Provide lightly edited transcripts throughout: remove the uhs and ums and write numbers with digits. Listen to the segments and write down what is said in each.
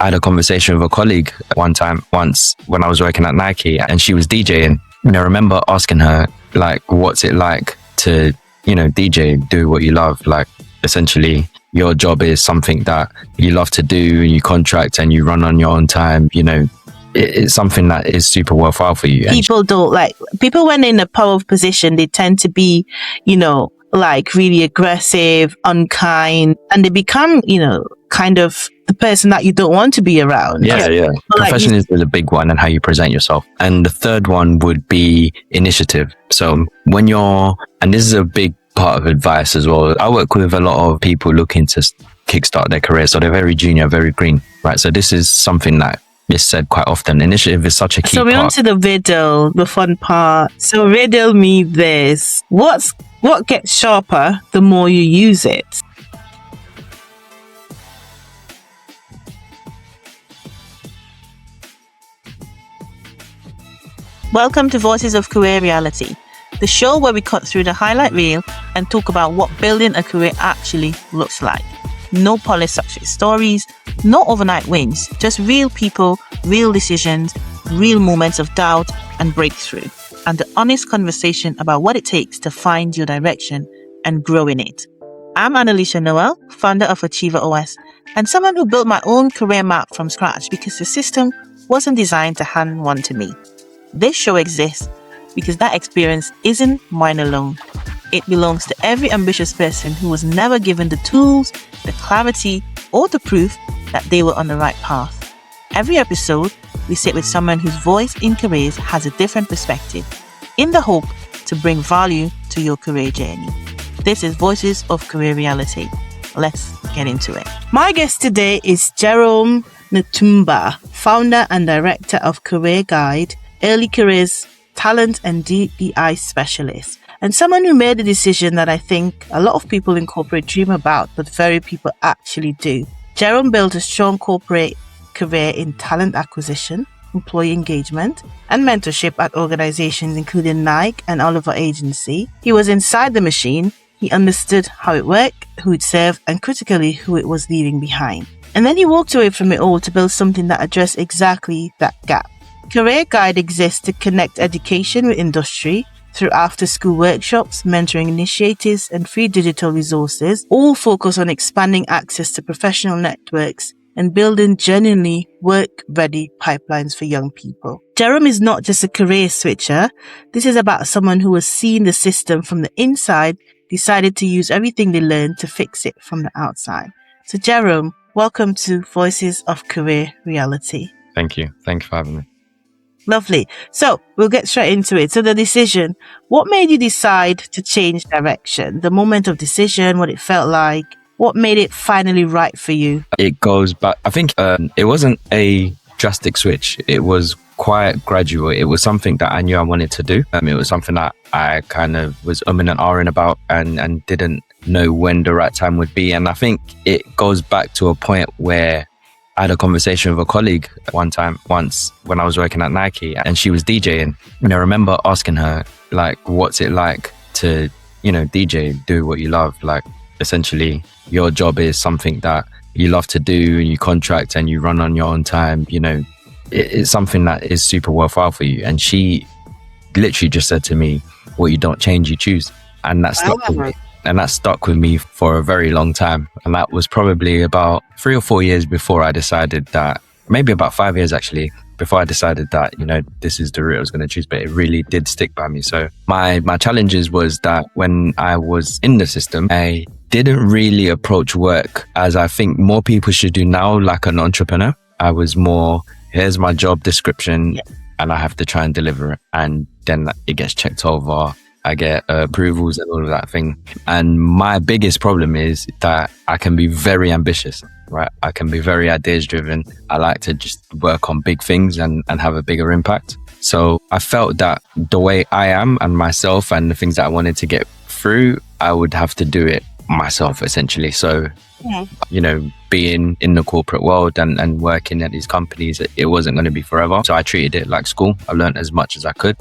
I had a conversation with a colleague once when I was working at Nike, and she was DJing. And I remember asking her, like, what's it like to, DJ, do what you love? Like, essentially, your job is something that you love to do, and you contract and you run on your own time. It's something that is super worthwhile for you. People when in a power position, they tend to be, like really aggressive, unkind, and they become, kind of the person that you don't want to be around. Yeah. Professionalism is a big one, and how you present yourself. And the third one would be initiative. So and this is a big part of advice as well. I work with a lot of people looking to kickstart their career. So they're very junior, very green, right? So this is something that is said quite often. Initiative is such a key part. So we're on to the riddle, the fun part. So riddle me this. What gets sharper the more you use it? Welcome to Voices of Career Reality, the show where we cut through the highlight reel and talk about what building a career actually looks like. No polished success stories, no overnight wins, just real people, real decisions, real moments of doubt and breakthrough, and the honest conversation about what it takes to find your direction and grow in it. I'm Annalisha, founder of Achiever OS, and someone who built my own career map from scratch because the system wasn't designed to hand one to me. This show exists because that experience isn't mine alone. It belongs to every ambitious person who was never given the tools, the clarity, or the proof that they were on the right path. Every episode, we sit with someone whose voice in careers has a different perspective, in the hope to bring value to your career journey. This is Voices of Career Reality. Let's get into it. My guest today is Jerome Ntumba, founder and director of Career Guide, Early Careers, Talent and DEI Specialist, and someone who made a decision that I think a lot of people in corporate dream about, but very people actually do. Jerome built a strong corporate career in talent acquisition, employee engagement, and mentorship at organizations including Nike and Oliver Agency. He was inside the machine. He understood how it worked, who it served, and critically, who it was leaving behind. And then he walked away from it all to build something that addressed exactly that gap. Career Guide exists to connect education with industry through after-school workshops, mentoring initiatives, and free digital resources, all focus on expanding access to professional networks and building genuinely work-ready pipelines for young people. Jerome is not just a career switcher. This is about someone who has seen the system from the inside, decided to use everything they learned to fix it from the outside. So Jerome, welcome to Voices of Career Reality. Thank you. Thank you for having me. Lovely. So we'll get straight into it. So the decision, what made you decide to change direction? The moment of decision, what it felt like, what made it finally right for you? It goes back, I think it wasn't a drastic switch. It was quite gradual. It was something that I knew I wanted to do. It was something that I kind of was umming and ahhing about and didn't know when the right time would be. And I think it goes back to a point where I had a conversation with a colleague once when I was working at Nike, and she was DJing. And I remember asking her, like, what's it like to, DJ, do what you love? Like, essentially, your job is something that you love to do, and you contract and you run on your own time. It's something that is super worthwhile for you. And she literally just said to me, what you don't change, you choose. And that stuck with me. And that stuck with me for a very long time. And that was probably about 3 or 4 years before I decided that, maybe about 5 years actually, before I decided that, this is the route I was going to choose. But it really did stick by me. So my challenges was that when I was in the system, I didn't really approach work as I think more people should do now, like an entrepreneur. I was more, here's my job description, and I have to try and deliver it. And then it gets checked over. I get approvals and all of that thing. And my biggest problem is that I can be very ambitious, right? I can be very ideas driven. I like to just work on big things and have a bigger impact. So I felt that the way I am and myself and the things that I wanted to get through, I would have to do it myself essentially. So, being in the corporate world and working at these companies, it wasn't going to be forever. So I treated it like school. I learned as much as I could.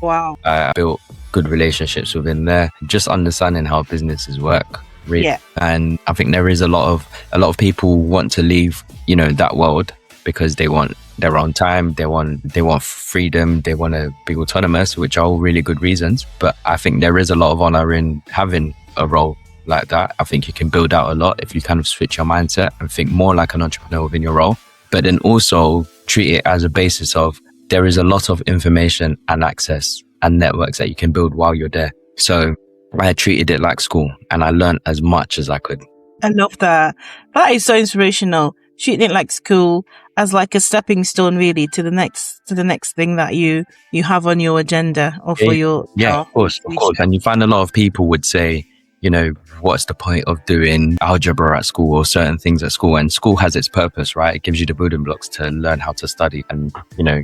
Wow. I built good relationships within there, just understanding how businesses work, really. Yeah. And I think there is a lot of people want to leave that world because they want their own time, they want freedom, they want to be autonomous, which are all really good reasons. But I think there is a lot of honor in having a role like that. I think you can build out a lot if you kind of switch your mindset and think more like an entrepreneur within your role, but then also treat it as a basis of there is a lot of information and access and networks that you can build while you're there. So I treated it like school and I learned as much as I could. I love that. That is so inspirational. Treating it like school as like a stepping stone really to the next thing that you have on your agenda or for your of course. And you find a lot of people would say, what's the point of doing algebra at school or certain things at school? And school has its purpose, right? It gives you the building blocks to learn how to study and,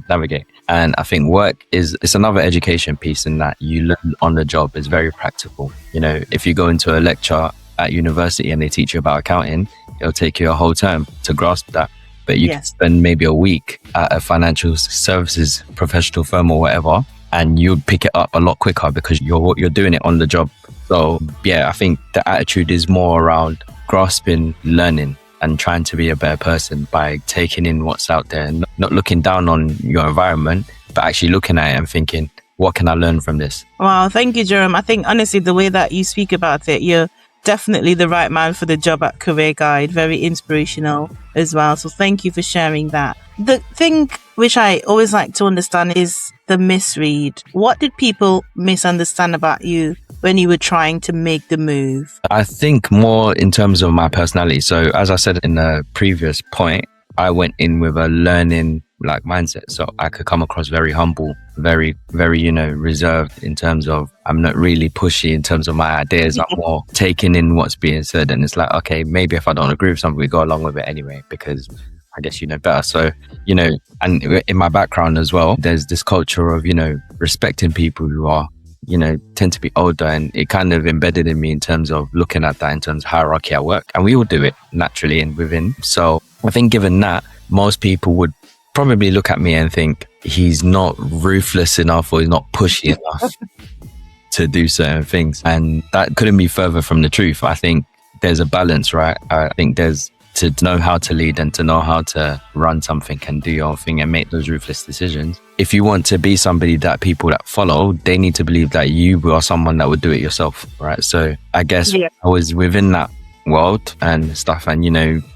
navigate. And I think work it's another education piece in that you learn on the job. Is very practical. If you go into a lecture at university and they teach you about accounting, it'll take you a whole term to grasp that. But you can spend maybe a week at a financial services professional firm or whatever, and you'll pick it up a lot quicker because you're doing it on the job. So I think the attitude is more around grasping, learning, and trying to be a better person by taking in what's out there and not looking down on your environment, but actually looking at it and thinking, what can I learn from this? Wow, thank you, Jerome. I think honestly, the way that you speak about it, you're definitely the right man for the job at Career Guide. Very inspirational as well. So thank you for sharing that. The thing which I always like to understand is the misread. What did people misunderstand about you when you were trying to make the move? I think more in terms of my personality. So as I said in the previous point, I went in with a learning mindset. So I could come across very humble, very, very, reserved in terms of I'm not really pushy in terms of my ideas. I'm more taking in what's being said. And it's like, okay, maybe if I don't agree with something, we go along with it anyway, because I guess you know better. So, and in my background as well, there's this culture of, respecting people who are, tend to be older, and it kind of embedded in me in terms of looking at that in terms of hierarchy at work. And we all do it naturally and within. So I think given that, most people would probably look at me and think he's not ruthless enough or he's not pushy enough to do certain things. And that couldn't be further from the truth. I think there's a balance, right? I think there's to know how to lead and to know how to run something and do your thing and make those ruthless decisions. If you want to be somebody that people that follow, they need to believe that you are someone that would do it yourself, right? So I guess I was within that world and stuff and,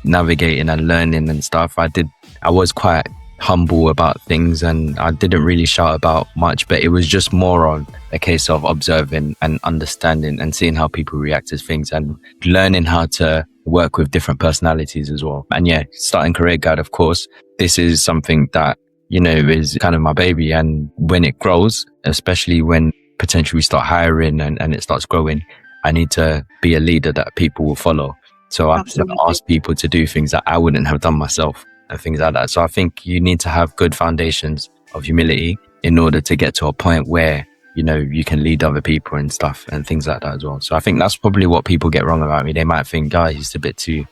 navigating and learning and stuff. I was quite humble about things and I didn't really shout about much, but it was just more on a case of observing and understanding and seeing how people react to things and learning how to work with different personalities as well. And starting Career Guide, of course, this is something that, is kind of my baby. And when it grows, especially when potentially we start hiring and it starts growing, I need to be a leader that people will follow. So I'm going to ask people to do things that I wouldn't have done myself and things like that. So I think you need to have good foundations of humility in order to get to a point where, you can lead other people and stuff and things like that as well. So I think that's probably what people get wrong about me. They might think, he's a bit too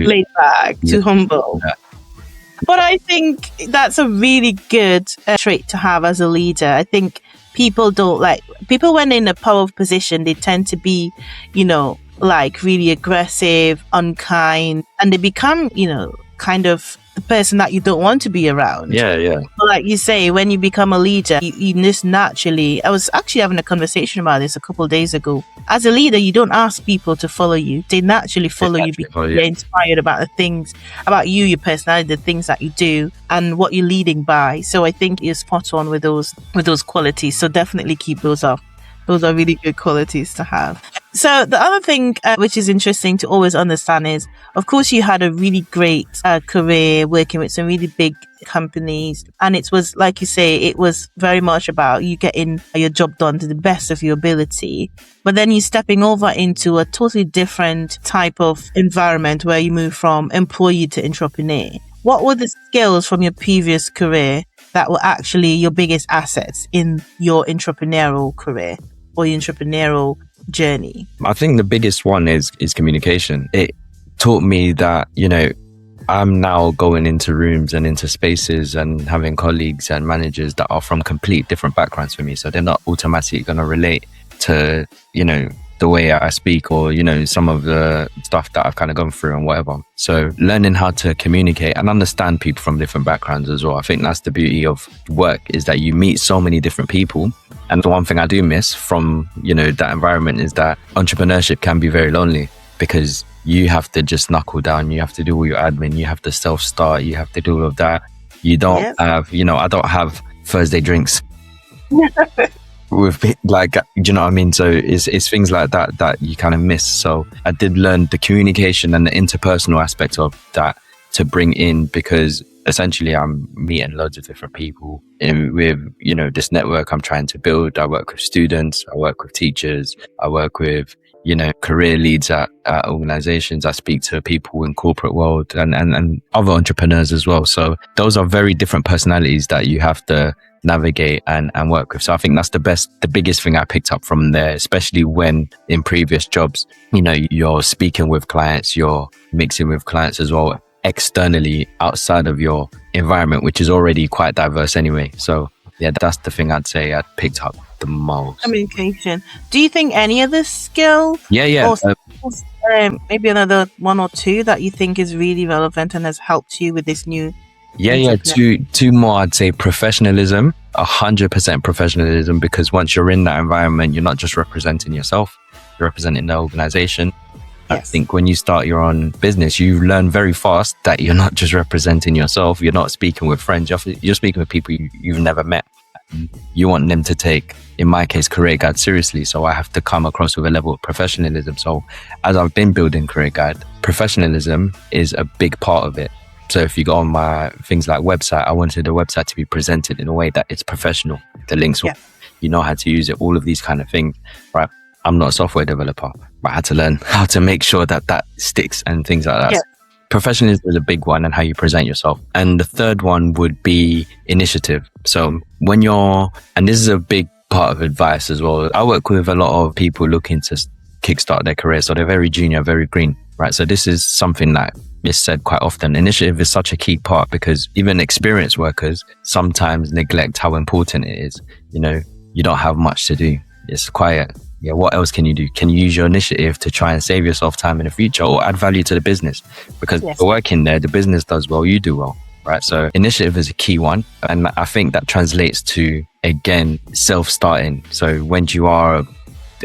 laid back, too humble. Yeah. But I think that's a really good trait to have as a leader. I think people when in a power position, they tend to be, really aggressive, unkind, and they become, kind of the person that you don't want to be around. Yeah. But like you say, when you become a leader, you just naturally, I was actually having a conversation about this a couple of days ago. As a leader, you don't ask people to follow you. They naturally follow you because they're inspired about the things, about you, your personality, the things that you do and what you're leading by. So I think you're spot on with those qualities. So definitely keep those up. Those are really good qualities to have. So the other thing which is interesting to always understand is, of course, you had a really great career working with some really big companies. And it was, like you say, it was very much about you getting your job done to the best of your ability. But then you're stepping over into a totally different type of environment where you move from employee to entrepreneur. What were the skills from your previous career that were actually your biggest assets in your entrepreneurial career or your entrepreneurial journey? I think the biggest one is communication. It taught me that, I'm now going into rooms and into spaces and having colleagues and managers that are from complete different backgrounds for me. So they're not automatically going to relate to, the way I speak, or, you know, some of the stuff that I've kind of gone through and whatever. So learning how to communicate and understand people from different backgrounds as well. I think that's the beauty of work, is that you meet so many different people. And the one thing I do miss from, you know, that environment is that entrepreneurship can be very lonely, because you have to just knuckle down. You have to do all your admin. You have to self-start. You have to do all of that. You don't have, you know, I don't have Thursday drinks with, like, do you know what I mean? So it's things like that you kind of miss. So I did learn the communication and the interpersonal aspect of that to bring in, because essentially I'm meeting loads of different people with, you know, this network I'm trying to build. I work with students, I work with teachers, I work with, you know, career leads at organizations. I speak to people in corporate world and other entrepreneurs as well. So those are very different personalities that you have to navigate and work with. So I think that's the biggest thing I picked up from there, especially when in previous jobs, you know, you're speaking with clients, you're mixing with clients as well, externally outside of your environment, which is already quite diverse anyway. So yeah, that's the thing I'd say I picked up the most. Communication. Do you think any other skill? Yeah. Or maybe another one or two that you think is really relevant and has helped you with this new? Yeah. Two more. I'd say professionalism, 100% professionalism, because once you're in that environment, you're not just representing yourself, you're representing the organization. Yes. I think when you start your own business, you learn very fast that you're not just representing yourself. You're not speaking with friends. You're speaking with people you've never met. You want them to take, in my case, Career Guide seriously. So I have to come across with a level of professionalism. So as I've been building Career Guide, professionalism is a big part of it. So if you go on my things like website, I wanted the website to be presented in a way that it's professional. The links, you know how to use it, all of these kind of things, right? I'm not a software developer, but I had to learn how to make sure that sticks and things like that. Yeah. Professionalism is a big one, and how you present yourself. And the third one would be initiative. So when and this is a big part of advice as well. I work with a lot of people looking to kickstart their career. So they're very junior, very green, right? So this is something that is said quite often. Initiative is such a key part, because even experienced workers sometimes neglect how important it is. You know, you don't have much to do. It's quiet. Yeah, what else can you do? Can you use your initiative to try and save yourself time in the future, or add value to the business? Because you're working there, the business does well, you do well, right? So initiative is a key one. And I think that translates to, again, self-starting. So when you are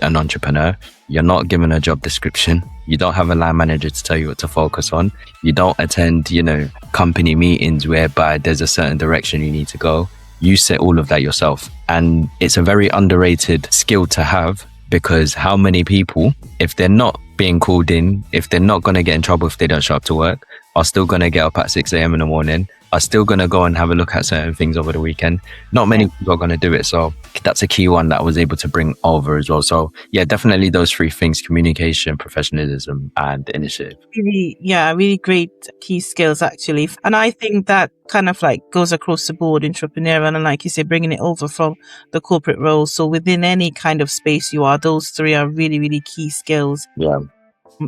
an entrepreneur, you're not given a job description. You don't have a line manager to tell you what to focus on. You don't attend, you know, company meetings whereby there's a certain direction you need to go. You set all of that yourself. And it's a very underrated skill to have, because how many people, if they're not being called in, if they're not going to get in trouble if they don't show up to work, are still going to get up at 6 a.m. in the morning, are still going to go and have a look at certain things over the weekend. Not many people are going to do it. So that's a key one that I was able to bring over as well. So yeah, definitely those three things: communication, professionalism, and initiative. Really great key skills, actually. And I think that kind of like goes across the board, entrepreneurial, and like you say, bringing it over from the corporate role. So within any kind of space you are, those three are really, really key skills. Yeah.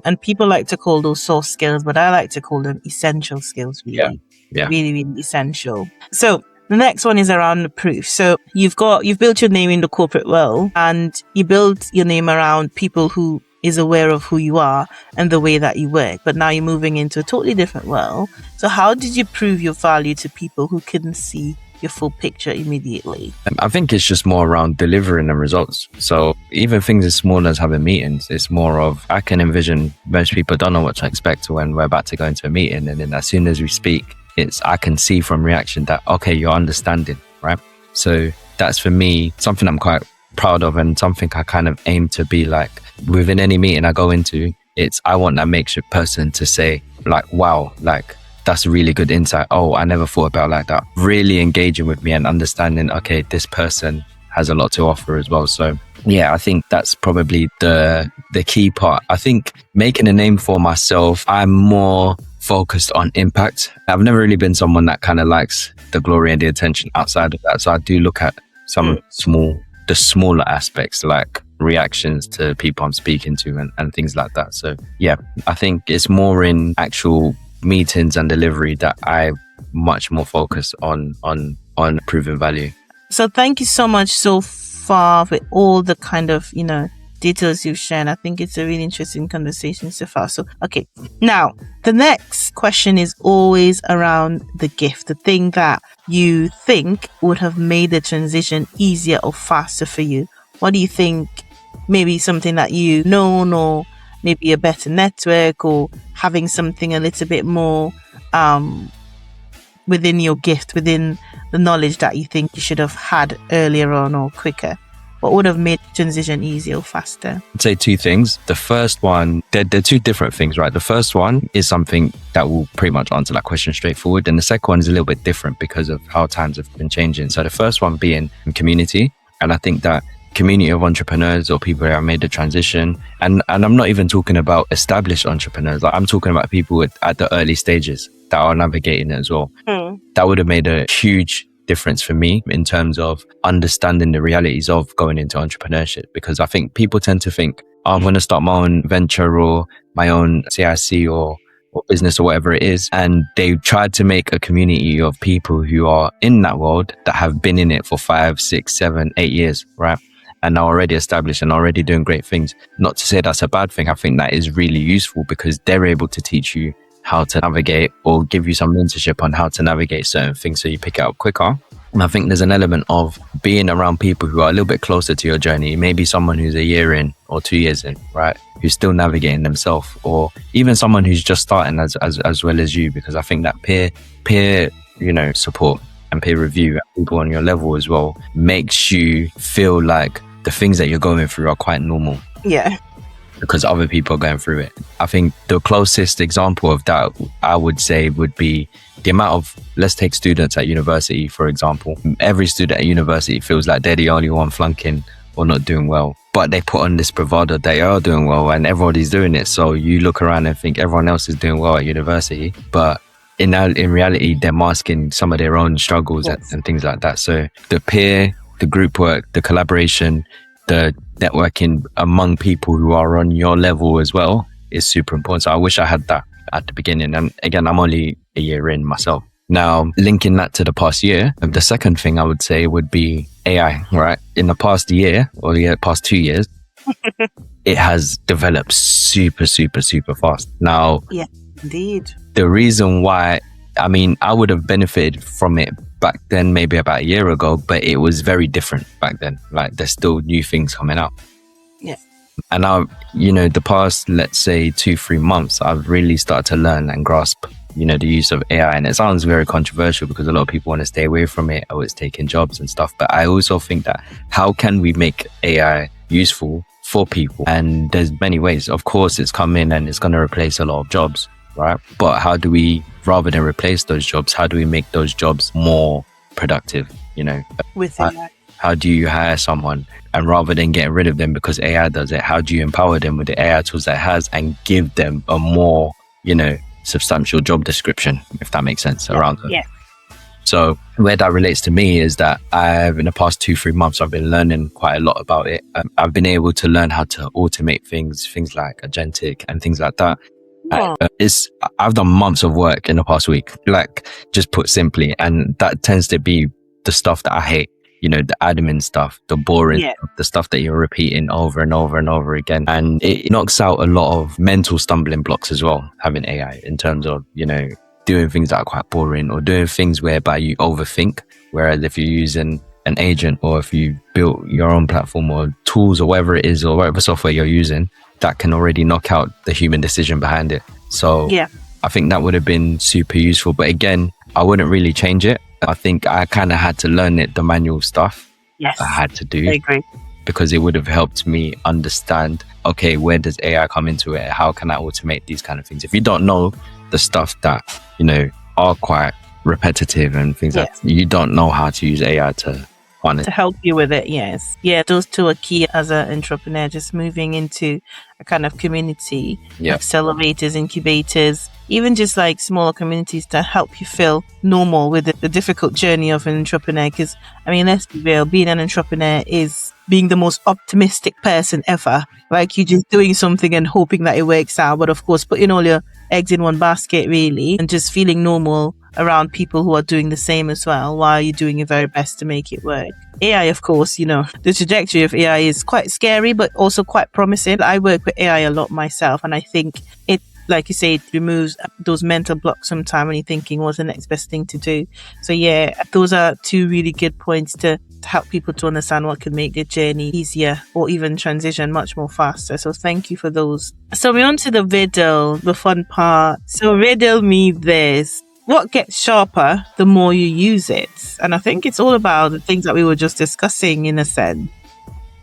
And people like to call those soft skills, but I like to call them essential skills, really. Yeah. Really, really essential. So the next one is around the proof. So you've built your name in the corporate world, and you build your name around people who is aware of who you are and the way that you work. But now you're moving into a totally different world. So how did you prove your value to people who couldn't see your full picture immediately? I think it's just more around delivering the results. So even things as small as having meetings, it's more of, I can envision most people don't know what to expect when we're about to go into a meeting. And then as soon as we speak, I can see from reaction that, okay, you're understanding, right? So that's, for me, something I'm quite proud of, and something I kind of aim to be like within any meeting I go into. I want that makeshift person to say like, wow, like that's really good insight. Oh, I never thought about it like that. Really engaging with me and understanding, okay, this person has a lot to offer as well. So yeah, I think that's probably the key part. I think making a name for myself, I'm more focused on impact. I've never really been someone that kind of likes the glory and the attention outside of that. So I do look at some the smaller aspects, like reactions to people I'm speaking to and things like that. So yeah, I think it's more in actual meetings and delivery that I much more focus on proving value. So thank you so much so far with all the kind of, details you've shared. I think it's a really interesting conversation so far. So, okay. Now, the next question is always around the gift, the thing that you think would have made the transition easier or faster for you. What do you think? Maybe something that you know, or maybe a better network, or having something a little bit more within your gift, within the knowledge that you think you should have had earlier on or quicker. What would have made transition easier or faster? I'd say two things. The first one, they're two different things, right? The first one is something that will pretty much answer that question straightforward. And the second one is a little bit different because of how times have been changing. So the first one being community. And I think that community of entrepreneurs or people that have made the transition, and I'm not even talking about established entrepreneurs, like I'm talking about people at the early stages that are navigating it as well. That would have made a huge difference for me in terms of understanding the realities of going into entrepreneurship, because I think people tend to think, oh, I'm going to start my own venture or my own CIC or business or whatever it is, and they tried to make a community of people who are in that world that have been in it for 5, 6, 7, 8 years, right? And are already established and already doing great things. Not to say that's a bad thing. I think that is really useful because they're able to teach you how to navigate or give you some mentorship on how to navigate certain things so you pick it up quicker. And I think there's an element of being around people who are a little bit closer to your journey. Maybe someone who's a year in or 2 years in, right? Who's still navigating themselves, or even someone who's just starting as well as you, because I think that peer, support and peer review, people on your level as well, makes you feel like the things that you're going through are quite normal. Yeah. Because other people are going through it. I think the closest example of that, I would say, would be the amount of, let's take students at university, for example. Every student at university feels like they're the only one flunking or not doing well. But they put on this bravado, they are doing well and everybody's doing it. So you look around and think everyone else is doing well at university. But in reality, they're masking some of their own struggles. Yes. and things like that. So the peer, the group work, the collaboration, the networking among people who are on your level as well is super important. So I wish I had that at the beginning. And again, I'm only a year in myself. Now, linking that to the past year, the second thing I would say would be AI, right? In the past year or the past 2 years, it has developed super, super, super fast. Now, yeah, indeed. The reason why, I would have benefited from it back then, maybe about a year ago, but it was very different back then. Like there's still new things coming out. Yeah. And now, the past, let's say 2-3 months, I've really started to learn and grasp, the use of AI. And it sounds very controversial because a lot of people want to stay away from it. Oh, it's taking jobs and stuff. But I also think that how can we make AI useful for people? And there's many ways. Of course, it's come in and it's going to replace a lot of jobs, right? But how do we, rather than replace those jobs, how do we make those jobs more productive? With AI. How do you hire someone, and rather than getting rid of them because AI does it, how do you empower them with the AI tools that it has and give them a more, substantial job description, if that makes sense, around them? Yeah. So where that relates to me is that in the past 2-3 months, I've been learning quite a lot about it. I've been able to learn how to automate things like agentic and things like that. Oh. I've done months of work in the past week, like just put simply, and that tends to be the stuff that I hate, the admin stuff, the boring stuff, the stuff that you're repeating over and over and over again. And it knocks out a lot of mental stumbling blocks as well, having AI, in terms of, doing things that are quite boring or doing things whereby you overthink. Whereas if you're using an agent, or if you built your own platform or tools or whatever it is, or whatever software you're using, that can already knock out the human decision behind it. So yeah, I think that would have been super useful. But again, I wouldn't really change it. I think I kind of had to learn it, the manual stuff. Yes, I had to do. I agree. Because it would have helped me understand, okay, where does AI come into it? How can I automate these kind of things? If you don't know the stuff that, are quite repetitive and things like that, you don't know how to use AI to help you with it. Yes. Yeah, those two are key as an entrepreneur, just moving into a kind of community, accelerators, incubators, even just like smaller communities to help you feel normal with the difficult journey of an entrepreneur. Because, let's be real, being an entrepreneur is being the most optimistic person ever. Like you're just doing something and hoping that it works out. But of course, putting all your eggs in one basket, really, and just feeling normal around people who are doing the same as well, while you're doing your very best to make it work. AI, of course, the trajectory of AI is quite scary, but also quite promising. I work with AI a lot myself, and I think it, like you say, it removes those mental blocks sometimes when you're thinking what's the next best thing to do. So yeah, those are two really good points to help people to understand what could make their journey easier or even transition much more faster. So thank you for those. So we're on to the riddle, the fun part. So riddle me this. What gets sharper the more you use it? And I think it's all about the things that we were just discussing in a sense.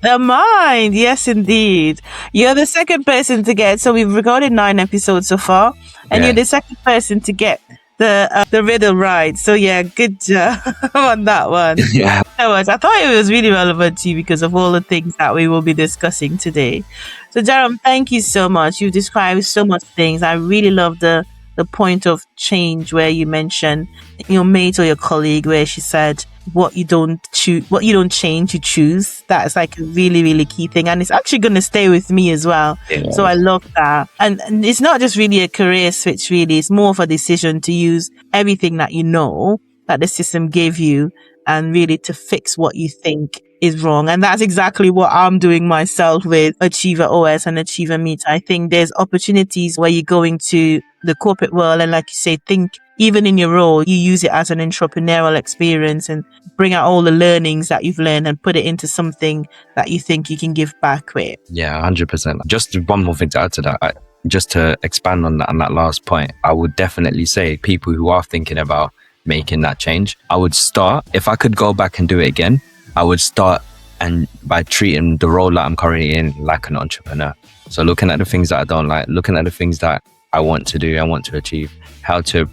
The mind, yes, indeed. You're the second person to get. So we've recorded 9 episodes so far, and you're the second person to get the riddle right. So yeah, good job on that one. Yeah. I thought it was really relevant to you because of all the things that we will be discussing today. So Jerome, thank you so much. You described so much things. I really love the point of change where you mentioned your mate or your colleague where she said what you don't change, you choose. That's like a really, really key thing, and it's actually going to stay with me as well. Yeah. So I love that, and it's not just really a career switch. Really, it's more of a decision to use everything that you know that the system gave you, and really to fix what you think is wrong. And that's exactly what I'm doing myself with Achiever OS and Achiever Meet. I think there's opportunities where you're going to the corporate world, and like you say, think even in your role, you use it as an entrepreneurial experience and bring out all the learnings that you've learned and put it into something that you think you can give back with. Yeah, 100%. Just one more thing to add to that. Just to expand on that last point, I would definitely say people who are thinking about making that change, I would start, if I could go back and do it again, I would start and by treating the role that I'm currently in like an entrepreneur. So looking at the things that I don't like, looking at the things that I want to do, I want to achieve, how to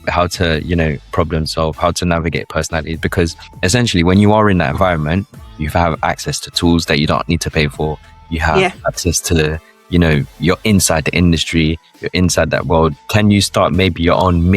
problem solve, how to navigate personalities. Because essentially when you are in that environment, you have access to tools that you don't need to pay for. You have access to, you're inside the industry, you're inside that world. Can you start maybe your own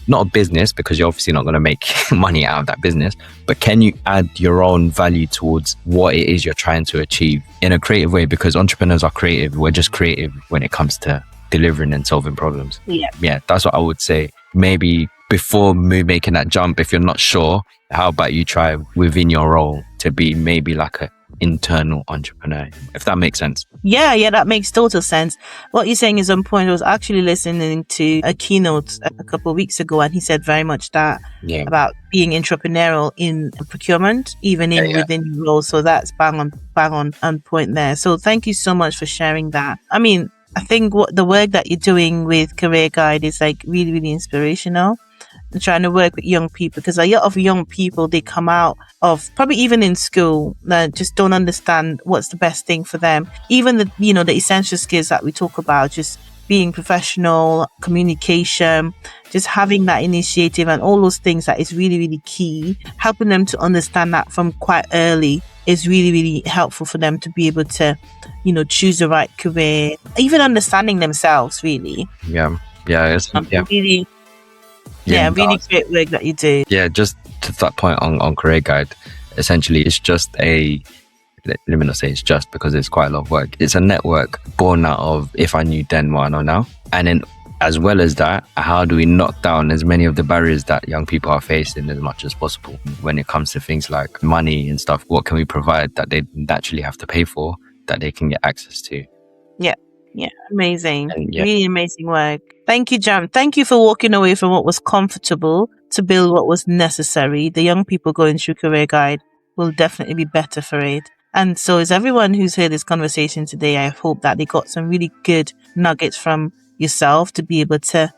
not a business, because you're obviously not going to make money out of that business, but can you add your own value towards what it is you're trying to achieve in a creative way? Because entrepreneurs are creative. We're just creative when it comes to delivering and solving problems. Yeah, that's what I would say. Maybe before making that jump, if you're not sure, how about you try within your role to be maybe like a internal entrepreneur, if that makes sense. Yeah, that makes total sense. What you're saying is on point. I was actually listening to a keynote a couple of weeks ago, and he said very much that about being entrepreneurial in procurement, even within your role. So that's bang on point there. So thank you so much for sharing that. I mean, I think the work that you're doing with Career Guide is like really, really inspirational. And trying to work with young people, because a lot of young people, they come out of probably even in school that just don't understand what's the best thing for them. Even the essential skills that we talk about, just being professional, communication, just having that initiative and all those things that is really, really key. Helping them to understand that from quite early is really, really helpful for them to be able to, choose the right career, even understanding themselves, really. Really great work that you do. Yeah, just to that point on Career Guide, essentially it's just let me not say it's just, because it's quite a lot of work. It's a network born out of if I knew then what I know now. And then as well as that, how do we knock down as many of the barriers that young people are facing as much as possible when it comes to things like money and stuff? What can we provide that they naturally have to pay for, that they can get access to? Yeah, amazing. Really amazing work. Thank you, Jam. Thank you for walking away from what was comfortable to build what was necessary. The young people going through Career Guide will definitely be better for it. And so is everyone who's heard this conversation today. I hope that they got some really good nuggets from yourself to be able to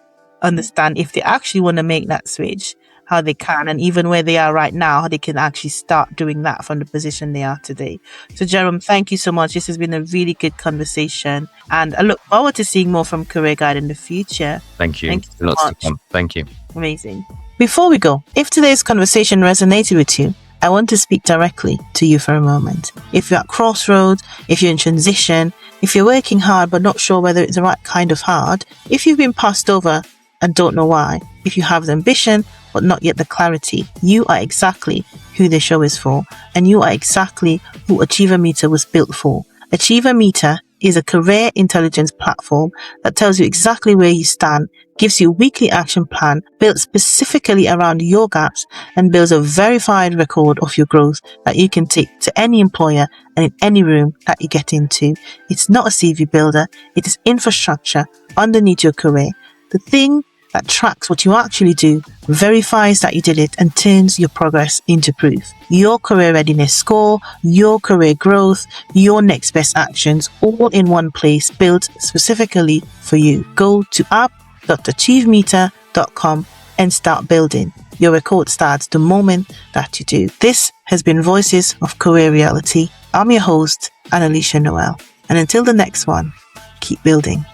understand if they actually want to make that switch, how they can, and even where they are right now, how they can actually start doing that from the position they are today. So Jerome, thank you so much. This has been a really good conversation, and I look forward to seeing more from Career Guide in the future. Thank you. Lots to come. Thank you. Amazing. Before we go, if today's conversation resonated with you, I want to speak directly to you for a moment. If you're at crossroads, if you're in transition, if you're working hard but not sure whether it's the right kind of hard, if you've been passed over and don't know why, if you have the ambition but not yet the clarity, you are exactly who the show is for, and you are exactly who Achiever Meter was built for. Achiever Meter is a career intelligence platform that tells you exactly where you stand gives you a weekly action plan built specifically around your gaps and builds a verified record of your growth that you can take to any employer and in any room that you get into. It's not a CV builder, it is infrastructure underneath your career. The thing that tracks what you actually do, verifies that you did it, and turns your progress into proof. Your career readiness score, your career growth, your next best actions, all in one place, built specifically for you. Go to app.achievemeter.com and start building. Your record starts the moment that you do. This has been Voices of Career Reality. I'm your host, Annalisha Noel. And until the next one, keep building.